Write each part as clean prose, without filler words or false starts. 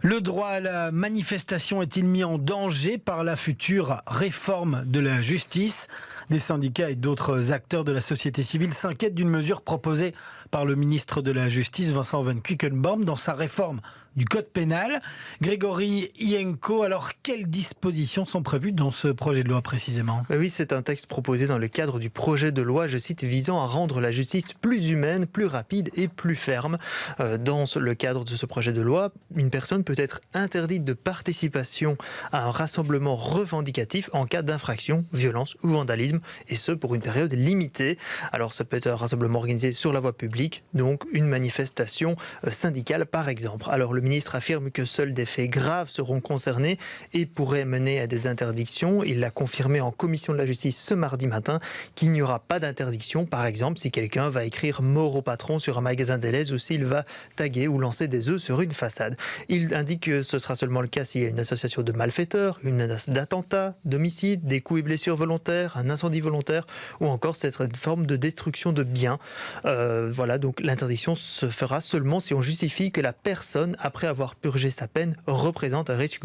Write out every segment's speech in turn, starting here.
Le droit à la manifestation est-il mis en danger par la future réforme de la justice ? Des syndicats et d'autres acteurs de la société civile s'inquiètent d'une mesure proposée par le ministre de la Justice, Vincent Van Quickenborn, dans sa réforme du code pénal. Grégory Ienko, alors quelles dispositions sont prévues dans ce projet de loi précisément ? Oui, c'est un texte proposé dans le cadre du projet de loi, je cite, visant à rendre la justice plus humaine, plus rapide et plus ferme. Dans le cadre de ce projet de loi, une personne peut être interdite de participation à un rassemblement revendicatif en cas d'infraction, violence ou vandalisme, et ce pour une période limitée. Alors ça peut être un rassemblement organisé sur la voie publique, donc une manifestation syndicale par exemple. Alors le ministre affirme que seuls des faits graves seront concernés et pourraient mener à des interdictions. Il l'a confirmé en commission de la justice ce mardi matin qu'il n'y aura pas d'interdiction, par exemple si quelqu'un va écrire mort au patron sur un magasin Delhaize ou s'il va taguer ou lancer des œufs sur une façade. Il indique que ce sera seulement le cas s'il y a une association de malfaiteurs, une menace d'attentat, d'homicide, des coups et blessures volontaires, un incendie volontaire ou encore cette forme de destruction de biens. Voilà, donc l'interdiction se fera seulement si on justifie que la personne, après avoir purgé sa peine, représente un risque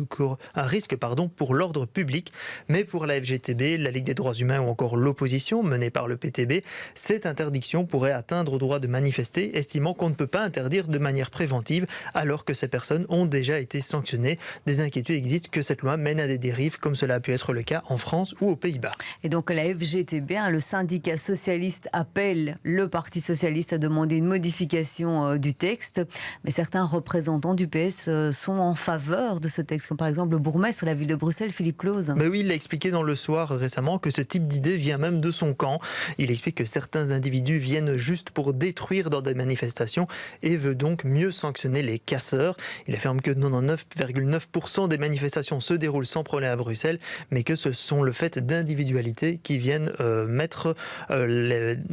pour l'ordre public. Mais pour la FGTB, la Ligue des droits humains ou encore l'opposition menée par le PTB, cette interdiction pourrait atteindre au droit de manifester, estimant qu'on ne peut pas interdire de manière préventive alors que ces personnes ont déjà été sanctionnées. Des inquiétudes existent que cette loi mène à des dérives comme cela a pu être le cas en France ou aux Pays-Bas. Et donc la FGTB, le syndicat socialiste, appelle le Parti socialiste à demander une modification du texte. Mais certains représentants du PS sont en faveur de ce texte, comme par exemple le bourgmestre de la ville de Bruxelles, Philippe Claus. Mais oui, il l'a expliqué dans Le Soir récemment que ce type d'idée vient même de son camp. Il explique que certains individus viennent juste pour détruire dans des manifestations et veut donc mieux sanctionner les casseurs. Il affirme que 99,9% des manifestations se déroulent sans problème à Bruxelles, mais que ce sont le fait d'individualités qui viennent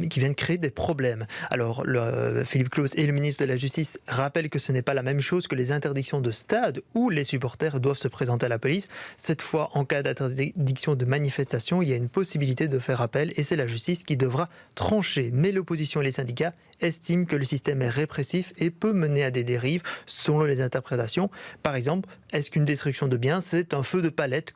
qui viennent créer des problèmes. Alors, Philippe Claus et le ministre de la Justice rappellent que ce n'est pas la même chose que les interdictions de stade où les supporters doivent se présenter à la police. Cette fois, en cas d'interdiction de manifestation, il y a une possibilité de faire appel et c'est la justice qui devra trancher. Mais l'opposition et les syndicats estiment que le système est répressif et peut mener à des dérives selon les interprétations. Par exemple, est-ce qu'une destruction de biens, c'est un feu de palette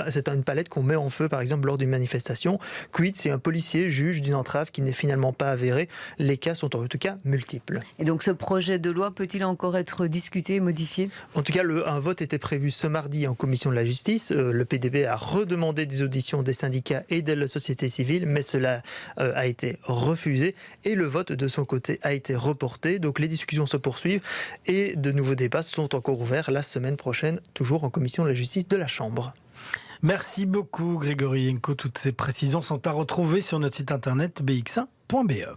c'est une palette qu'on met en feu, par exemple, lors d'une manifestation? Quid si un policier juge d'une entrave qui n'est finalement pas avérée? Les cas sont en tout cas multiples. Et donc ce projet de loi peut-il encore être discuté et modifié? En tout cas, un vote était prévu ce mardi en commission de la justice. Le PDB a redemandé des auditions des syndicats et de la société civile, mais cela a été refusé et le vote de son côté a été reporté. Donc les discussions se poursuivent et de nouveaux débats sont encore ouverts la semaine prochaine, toujours en commission de la justice de la Chambre. Merci beaucoup Grégory Ienko. Toutes ces précisions sont à retrouver sur notre site internet bx1.be.